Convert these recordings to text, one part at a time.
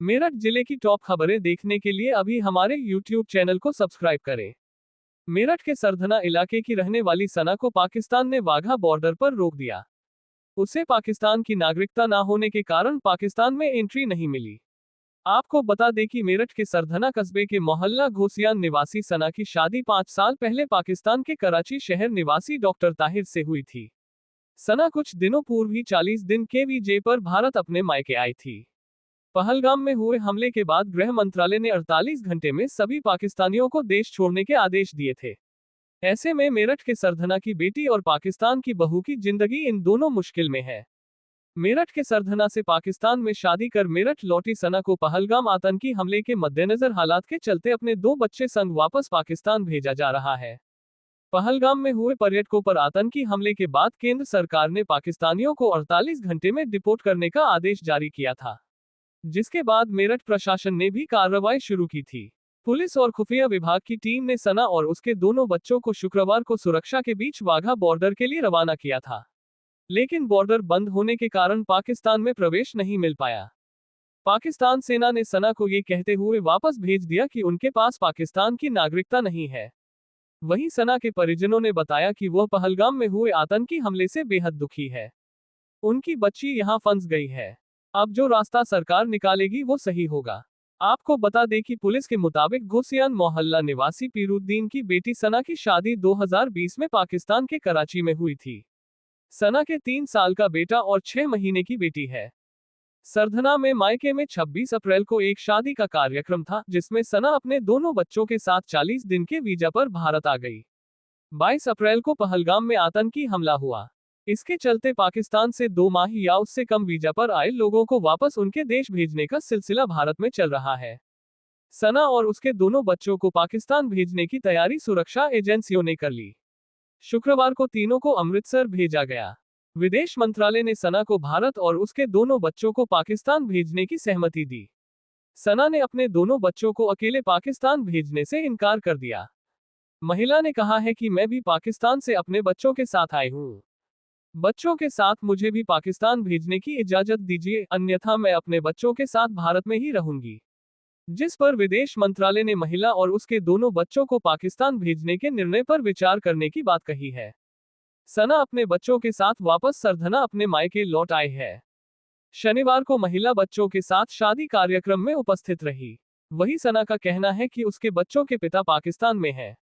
मेरठ जिले की टॉप खबरें देखने के लिए अभी हमारे YouTube चैनल को सब्सक्राइब करें। मेरठ के सरधना इलाके की रहने वाली सना को पाकिस्तान ने वाघा बॉर्डर पर रोक दिया। उसे पाकिस्तान की नागरिकता ना होने के कारण पाकिस्तान में एंट्री नहीं मिली। आपको बता दें कि मेरठ के सरधना कस्बे के मोहल्ला घोसियान निवासी सना की शादी 5 साल पहले पाकिस्तान के कराची शहर निवासी डॉक्टर ताहिर से हुई थी। सना कुछ दिनों पूर्व ही 40 दिन के वीजे पर भारत अपने मायके आई थी। पहलगाम में हुए हमले के बाद गृह मंत्रालय ने 48 घंटे में सभी पाकिस्तानियों को देश छोड़ने के आदेश दिए थे। ऐसे में मेरठ के सरधना की बेटी और पाकिस्तान की बहू की जिंदगी इन दोनों मुश्किल में है। मेरठ के सरधना से पाकिस्तान में शादी कर मेरठ लौटी सना को पहलगाम आतंकी हमले के मद्देनजर हालात के चलते अपने 2 बच्चे संग वापस पाकिस्तान भेजा जा रहा है। पहलगाम में हुए पर्यटकों पर आतंकी हमले के बाद केंद्र सरकार ने पाकिस्तानियों को 48 घंटे में डिपोर्ट करने का आदेश जारी किया था, जिसके बाद मेरठ प्रशासन ने भी कार्रवाई शुरू की थी। पुलिस और खुफिया विभाग की टीम ने सना और उसके दोनों बच्चों को शुक्रवार को सुरक्षा के बीच वाघा बॉर्डर के लिए रवाना किया था, लेकिन बॉर्डर बंद होने के कारण पाकिस्तान में प्रवेश नहीं मिल पाया। पाकिस्तान सेना ने सना को ये कहते हुए वापस भेज दिया कि उनके पास पाकिस्तान की नागरिकता नहीं है। वहीं सना के परिजनों ने बताया कि वह पहलगाम में हुए आतंकी हमले से बेहद दुखी है। उनकी बच्ची यहां फंस गई है। अब जो रास्ता सरकार निकालेगी वो सही होगा। आपको बता दें कि पुलिस के मुताबिक घोसियान मोहल्ला निवासी पीरुद्दीन की बेटी सना की शादी 2020 में पाकिस्तान के कराची में हुई थी। सना के 3 साल का बेटा और 6 महीने की बेटी है। सरधना में मायके में 26 अप्रैल को एक शादी का कार्यक्रम था, जिसमें सना अपने दोनों बच्चों के साथ 40 दिन के वीजा पर भारत आ गई। 22 अप्रैल को पहलगाम में आतंकी हमला हुआ। इसके चलते पाकिस्तान से 2 माह या उससे कम वीजा पर आए लोगों को वापस उनके देश भेजने का सिलसिला भारत में चल रहा है। सना और उसके दोनों बच्चों को पाकिस्तान भेजने की तैयारी सुरक्षा एजेंसियों ने कर ली। शुक्रवार को तीनों को अमृतसर भेजा गया। विदेश मंत्रालय ने सना को भारत और उसके दोनों बच्चों को पाकिस्तान भेजने की सहमति दी। सना ने अपने दोनों बच्चों को अकेले पाकिस्तान भेजने से इनकार कर दिया। महिला ने कहा है कि मैं भी पाकिस्तान से अपने बच्चों के साथ आई हूँ। बच्चों के साथ मुझे भी पाकिस्तान भेजने की इजाजत दीजिए, अन्यथा मैं अपने बच्चों के साथ भारत में ही रहूंगी। जिस पर विदेश मंत्रालय ने महिला और उसके दोनों बच्चों को पाकिस्तान भेजने के निर्णय पर विचार करने की बात कही है। सना अपने बच्चों के साथ वापस सरधना अपने मायके लौट आए है। शनिवार को महिला बच्चों के साथ शादी कार्यक्रम में उपस्थित रही। वही सना का कहना है कि उसके बच्चों के पिता पाकिस्तान में है।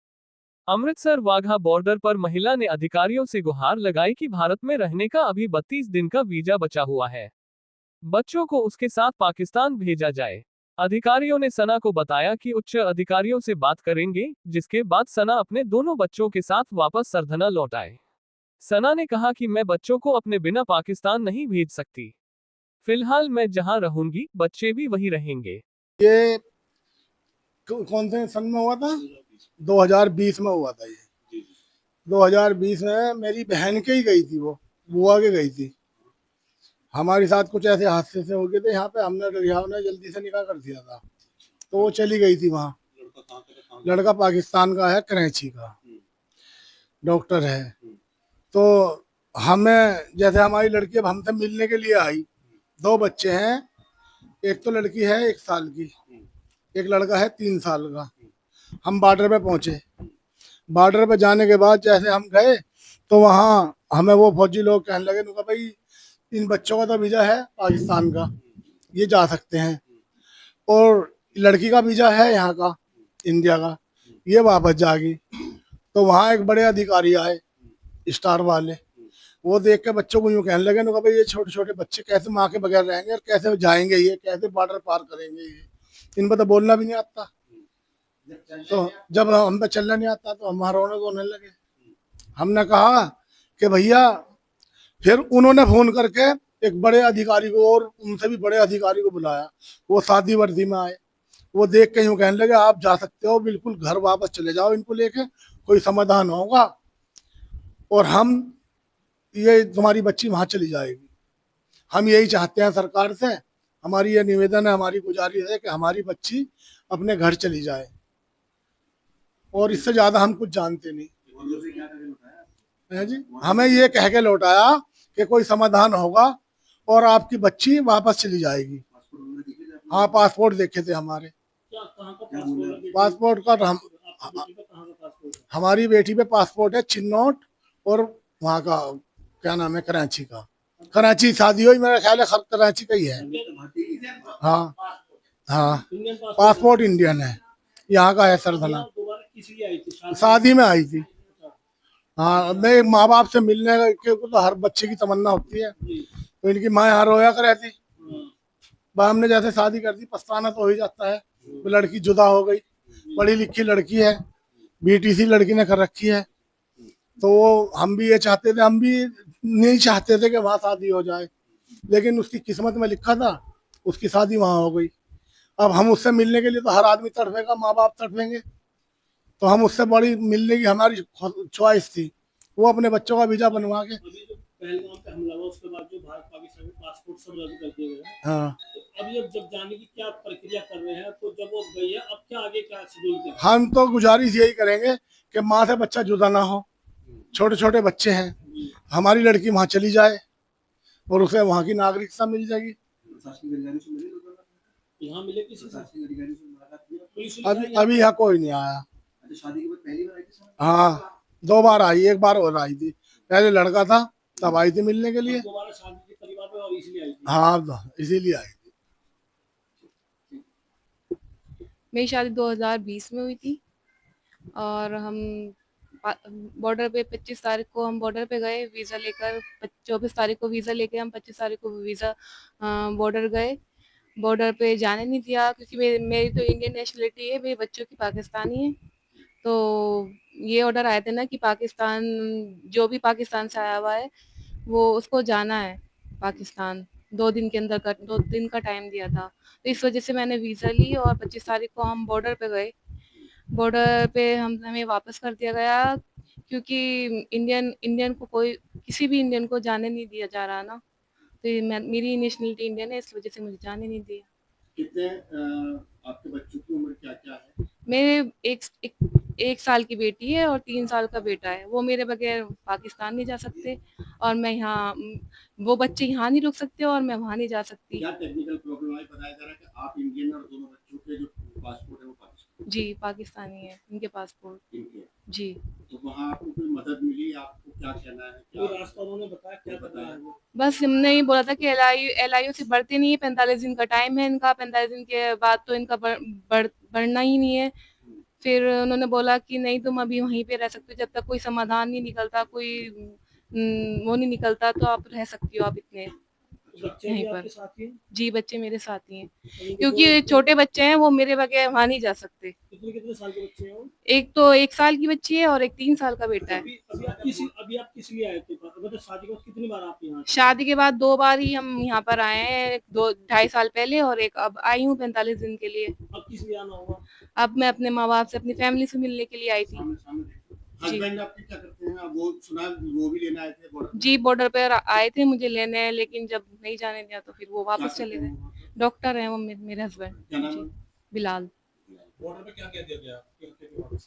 अमृतसर वाघा बॉर्डर पर महिला ने अधिकारियों से गुहार लगाई कि भारत में रहने का अभी 32 दिन का वीजा बचा हुआ है। बच्चों को उसके साथ पाकिस्तान भेजा जाए। अधिकारियों ने सना को बताया कि उच्च अधिकारियों से बात करेंगे, जिसके बाद सना अपने दोनों बच्चों के साथ वापस सरधना लौट आए। सना ने कहा कि मैं बच्चों को अपने बिना पाकिस्तान नहीं भेज सकती। फिलहाल मैं जहां रहूंगी, बच्चे भी वहीं रहेंगे। ये कौन से सन में हुआ था? 2020 में हुआ था। ये 2020 में मेरी बहन के ही गई थी, वो बुआ के गई थी। हमारे साथ कुछ ऐसे हादसे से हो गए थे यहाँ पे, हमने ने जल्दी से निकाह कर दिया था, तो वो चली गई थी वहाँ। लड़का पाकिस्तान का है, कराची का डॉक्टर है। तो हमें जैसे हमारी लड़की अब हमसे मिलने के लिए आई। 2 बच्चे हैं, एक तो लड़की है 1 साल की, एक लड़का है 3 साल का। हम बॉर्डर पे पहुंचे। बॉर्डर पे जाने के बाद जैसे हम गए तो वहाँ हमें वो फौजी लोग कहने लगे, उनका भाई इन बच्चों का तो वीज़ा है पाकिस्तान का, ये जा सकते हैं, और लड़की का वीज़ा है यहाँ का, इंडिया का, ये वापस जाएगी। तो वहाँ एक बड़े अधिकारी आए, स्टार वाले, वो देख के बच्चों को यूँ कहने लगे, उनका भाई ये छोटे छोटे बच्चे कैसे माँ के बगैर रहेंगे और कैसे जाएंगे, ये कैसे बॉर्डर पार करेंगे, ये इन पर तो बोलना भी नहीं आता। तो जब हम पे चलना नहीं आता तो हम रोने रोने लगे। हमने कहा कि भैया, फिर उन्होंने फोन करके एक बड़े अधिकारी को और उनसे भी बड़े अधिकारी को बुलाया। वो सादी वर्दी में आए। वो देख के यूँ कहने लगे, आप जा सकते हो, बिल्कुल घर वापस चले जाओ, इनको लेके कोई समाधान होगा और हम ये तुम्हारी बच्ची वहां चली जाएगी। हम यही चाहते हैं सरकार से, हमारी ये निवेदन है, हमारी गुजारिश है कि हमारी बच्ची अपने घर चली जाए, और इससे ज्यादा हम कुछ जानते नहीं है जी। हमें ये कह के लौटाया कि कोई समाधान होगा और आपकी बच्ची वापस चली जाएगी। हाँ पासपोर्ट देखे थे हमारे। क्या कहाँ का पासपोर्ट है? पासपोर्ट का हम आपकी बेटी का कहाँ का पासपोर्ट है? हमारी बेटी पे पासपोर्ट है चिन्नौट और वहाँ का क्या नाम है कराची का। कराची शादी हुई मेरा ख्याल है कराची का ही है। हाँ हाँ इंडियन पासपोर्ट पासपोर्ट इंडियन है, यहाँ का है सरधना। दोबारा किस लिए आई थी? शादी में आई थी। हाँ मैं माँ बाप से मिलने के तो हर बच्चे की तमन्ना होती है, तो इनकी माँ यहाँ रोया कर रहती। बा हमने जैसे शादी कर दी पछताना तो हो ही जाता है। वो लड़की जुदा हो गई, पढ़ी लिखी लड़की है, बीटीसी लड़की ने कर रखी है। तो हम भी ये चाहते थे, हम भी नहीं चाहते थे कि वहाँ शादी हो जाए, लेकिन उसकी किस्मत में लिखा था, उसकी शादी वहाँ हो गई। अब हम उससे मिलने के लिए तो हर आदमी तड़पेगा, माँ बाप तड़पेंगे, तो हम उससे बड़ी मिलने की हमारी चॉइस थी। वो अपने बच्चों का वीजा बनवा के। अभी जो पहलगाम पे हमला हुआ उसके बाद जो भारत पाकिस्तान के पासपोर्ट सब रद्द कर दिए गए हैं, हाँ तो अभी अब जब जाने की क्या प्रक्रिया कर रहे हैं, तो जब वो गई है अब क्या आगे क्या शेड्यूल कर? हम तो गुजारिश यही करेंगे कि माँ से बच्चा जुदा ना हो, छोटे छोटे बच्चे हैं, हमारी लड़की वहाँ चली जाए और उसे वहाँ की नागरिकता मिल जाएगी। यहाँ मिले किसी से? पुलिस अभी यहाँ कोई नहीं आया। शादी के बाद पहली बार आई थी सर? हाँ 2 बार आई, 1 बार और आई थी, पहले लड़का था तब आई थी मिलने के लिए। दोबारा शादी के परिवार में और इसलिए आई थी? हाँ इसीलिए आई थी। मेरी शादी 2020 में हुई थी और हम बॉर्डर पे 25 तारीख को हम बॉर्डर पे गए वीज़ा लेकर। 24 तारीख को वीज़ा लेके हम 25 तारीख को वीज़ा बॉर्डर गए। बॉर्डर पे जाने नहीं दिया क्योंकि मेरी तो इंडियन नेशनलिटी है, मेरे बच्चों की पाकिस्तानी है। तो ये ऑर्डर आए थे ना कि पाकिस्तान, जो भी पाकिस्तान से आया हुआ है वो उसको जाना है पाकिस्तान। 2 दिन के अंदर का 2 दिन का टाइम दिया था, तो इस वजह से मैंने वीज़ा ली और 25 तारीख को हम बॉर्डर पे गए। बॉर्डर पे हमें वापस कर दिया गया क्योंकि इंडियन इंडियन को कोई किसी भी इंडियन को जाने नहीं दिया जा रहा ना, तो मेरी नेशनलिटी इंडियन है, इस वजह से मुझे जाने नहीं दिया। कितने आपके बच्चों की उम्र क्या क्या है? मेरे एक साल की बेटी है और 3 साल का बेटा है। वो मेरे बगैर पाकिस्तान नहीं जा सकते और मैं यहाँ, वो बच्चे यहाँ नहीं रुक सकते और मैं वहाँ नहीं जा सकती। क्या टेक्निकल प्रॉब्लम आई? बताया जा रहा है कि आप इंडियन और दोनों बच्चों के जो पासपोर्ट है वो पाकिस्तान? जी पाकिस्तानी है इनके पासपोर्ट। इनके जी तो वहाँ आपको कोई मदद मिली? आपको क्या कहना है? कोई क्या रास्ता उन्होंने बताया? क्या बताया वो? बस हमने ही बोला था कि एलआईयू से बढ़ते नहीं है, 45 दिन का टाइम है इनका, 45 दिन के बाद तो इनका बढ़ना ही नहीं है। फिर उन्होंने बोला कि नहीं तुम अभी वहीं पे रह सकते हो, जब तक कोई समाधान नहीं निकलता, कोई वो नहीं निकलता, तो आप रह सकती हो आप इतने बच्चे यहीं भी पर। आपके साथ ही हैं? जी बच्चे मेरे साथ ही हैं उनके क्योंकि छोटे बच्चे हैं, वो मेरे बगैर वहाँ नहीं जा सकते। कितने कितने साल के बच्चे हैं वो? एक तो 1 साल की बच्ची है और एक 3 साल का बेटा है। अभी आप किस लिए आए थे? मतलब शादी के बाद कितनी बार आप यहाँ? शादी के बाद 2 बार ही हम यहाँ पर आए हैं, 2 ढाई साल पहले और एक अब आई हूँ 45 दिन के लिए। अब किस लिए आना हुआ? अब मैं अपने माँ बाप से, अपनी फैमिली से मिलने के लिए आई थी। हस्बैंड आपके क्या करते हैं? अब वो सुना वो भी लेने आए थे बॉर्डर? जी बॉर्डर पर आए थे मुझे लेने, लेकिन जब नहीं जाने दिया तो फिर वो वापस चले गए। डॉक्टर हैं वो मेरे हस्बैंड। क्या नाम जी है? बिलाल। बॉर्डर पे क्या कह दिया गया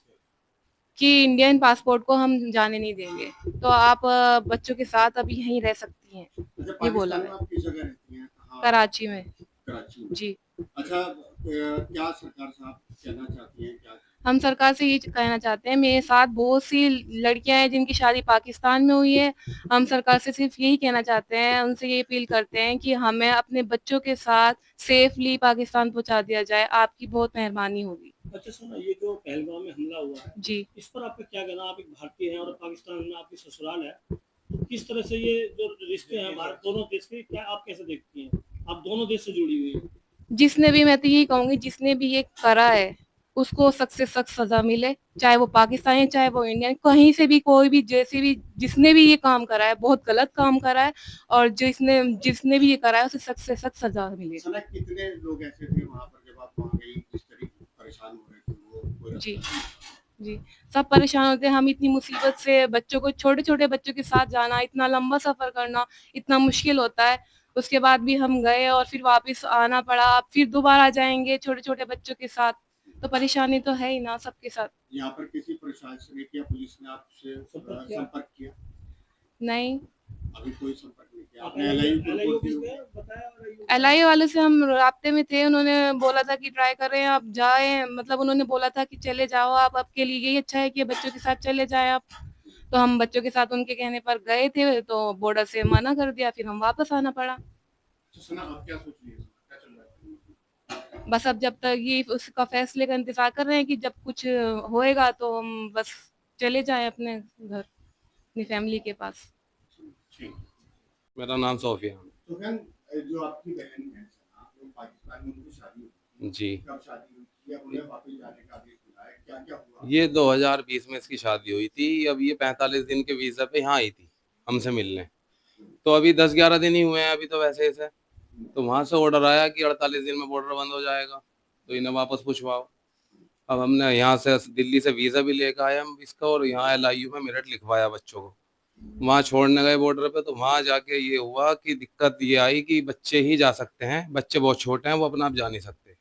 कि इंडियन पासपोर्ट को हम जाने नहीं देंगे, तो आप बच्चों के साथ अभी यहीं रह सकती हैं, अच्छा ये बोला पाकिस्तान में है। आप किस जगह रहती हैं? कहाँ? कराची में। कराची में। जी अच्छा क्या सरकार से आप कहना चाहती हैं? क्या हम सरकार से ये कहना चाहते हैं, मेरे साथ बहुत सी लड़कियां हैं जिनकी शादी पाकिस्तान में हुई है। हम सरकार से सिर्फ यही कहना चाहते हैं, उनसे ये अपील करते हैं कि हमें अपने बच्चों के साथ सेफली पाकिस्तान पहुंचा दिया जाए, आपकी बहुत मेहरबानी होगी। अच्छा सुना, ये जो पहलगाम में हमला हुआ है जी इस पर आपका क्या कहना? आप एक भारतीय हैं और पाकिस्तान में आपकी ससुराल है, तो किस तरह से ये जो रिश्ते हैं भारत दोनों देश के, क्या आप कैसे देखती हैं? आप दोनों देश से जुड़ी हुई है। जिसने भी, मैं तो यही कहूंगी, जिसने भी ये करा है उसको सख्त से सख्त सजा मिले, चाहे वो पाकिस्तानी है चाहे वो इंडियन, कहीं से भी कोई भी जैसे भी जिसने भी ये काम करा है बहुत गलत काम करा है, और जिसने जिसने भी ये करा है उसे सख्त से सख्त सजा मिले। सना कितने लोग ऐसे थे वहाँ पर जब आप वहाँ गई, किस तरीके परेशान हो रहे थे वो कोई जी जी सब परेशान होते हैं। हम इतनी मुसीबत से बच्चों को, छोटे छोटे बच्चों के साथ जाना, इतना लंबा सफर करना इतना मुश्किल होता है। उसके बाद भी हम गए और फिर वापस आना पड़ा, अब फिर दोबारा जाएंगे छोटे छोटे बच्चों के साथ, तो परेशानी तो है ही ना सबके साथ। यहाँ पर किसी प्रशासनिक या पुलिस ने आपसे संपर्क किया? नहीं अभी कोई संपर्क नहीं किया आप आपने एलआई LIU ऑफिस को? गए, बताया LIU? एलआई वाले से हम राब्ते में थे, उन्होंने बोला था कि ट्राई करें आप जाएं, मतलब उन्होंने बोला था कि चले जाओ आप, आपके लिए यही अच्छा है कि बच्चों के साथ चले जाएं आप। तो हम बच्चों के साथ उनके कहने पर गए थे, तो बॉर्डर से मना कर दिया, फिर हम वापस आना पड़ा। तो सना अब क्या सोच रही है, क्या चल रहा है? बस अब जब तक ये उसका फैसले का इंतजार कर रहे हैं कि जब कुछ होएगा तो हम बस चले जाएं अपने घर, अपनी फैमिली के पास। ठीक। मेरा नाम सोफिया तो बहन, जो आपकी बहन है सना, वो पाकिस्तान में उनकी शादी हुई थी, जी। कब शादी हुई थी, अब उन्हें वापस जाने का आदेश मिला है, क्या क्या हुआ? ये 2020 में इसकी शादी हुई थी। अब ये 45 दिन के वीज़ा पे यहाँ आई थी हमसे मिलने। तो अभी 10-11 दिन ही हुए हैं अभी तो वैसे ऐसे। तो वहाँ से ऑर्डर आया कि 48 दिन में बॉर्डर बंद हो जाएगा, तो इन्हें वापस पूछवाओ। अब हमने यहाँ से दिल्ली से वीज़ा भी लेकर आए हम इसका, और यहाँ LIU में मेरठ लिखवाया बच्चों को। वहाँ छोड़ने गए बॉर्डर पे, तो वहाँ जाके ये हुआ कि दिक्कत ये आई कि बच्चे ही जा सकते हैं, बच्चे बहुत छोटे हैं, वो अपना आप जा नहीं सकते।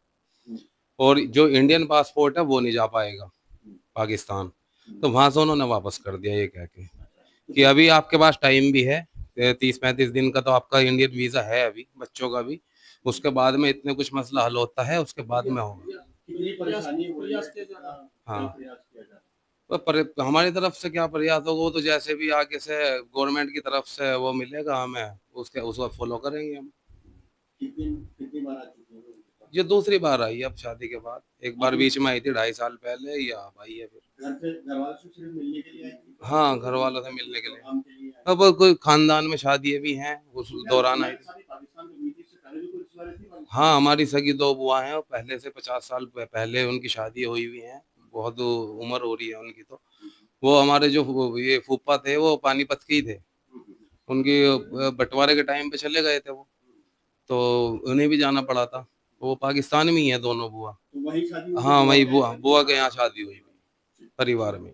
और जो इंडियन पासपोर्ट है वो नहीं जा पाएगा पाकिस्तान। तो वहां से उन्होंने वापस कर दिया ये कह के कि अभी आपके पास टाइम भी है, 30-35 दिन का तो आपका इंडियन वीजा है अभी बच्चों का भी, उसके बाद में इतने कुछ मसला हल होता है, उसके बाद में होगा। कितनी परेशानी हो रही है? प्रयास किया जा रहा है। हाँ। क्या प्रयास किया जा रहा है? हमारी तरफ से क्या प्रयास होगा, वो तो जैसे भी आगे से गवर्नमेंट की तरफ से वो मिलेगा हमें, उसको फॉलो करेंगे हम। कितनी बार आ चुकी है वो? ये दूसरी बार आई है अब शादी के बाद, एक बार बीच में आई थी 2.5 साल पहले, या अब आई है फिर। घर वालों से सिर्फ मिलने के लिए आई थी? हाँ, घर वालों से मिलने के लिए। काम के लिए आई? अब कोई खानदान में शादी भी हैं, उस दौरान आई थी। शादी पाकिस्तान में हुई थी, इससे पहले भी कोई रिश्तेदारी थी पाकिस्तान हाँ, हमारी सगी 2 बुआ हैं, और पहले से 50 साल पहले उनकी शादी हुई हुई है, बहुत उम्र हो रही है उनकी तो। वो हमारे जो ये फूफा थे वो पानीपत के ही थे, उनकी बंटवारे के टाइम पे चले गए थे वो, तो उन्हें भी जाना पड़ा था। वो पाकिस्तान में ही है दोनों बुआ। तो वही शादी हुई? हाँ, वही बुआ बुआ के यहाँ शादी हुई परिवार में।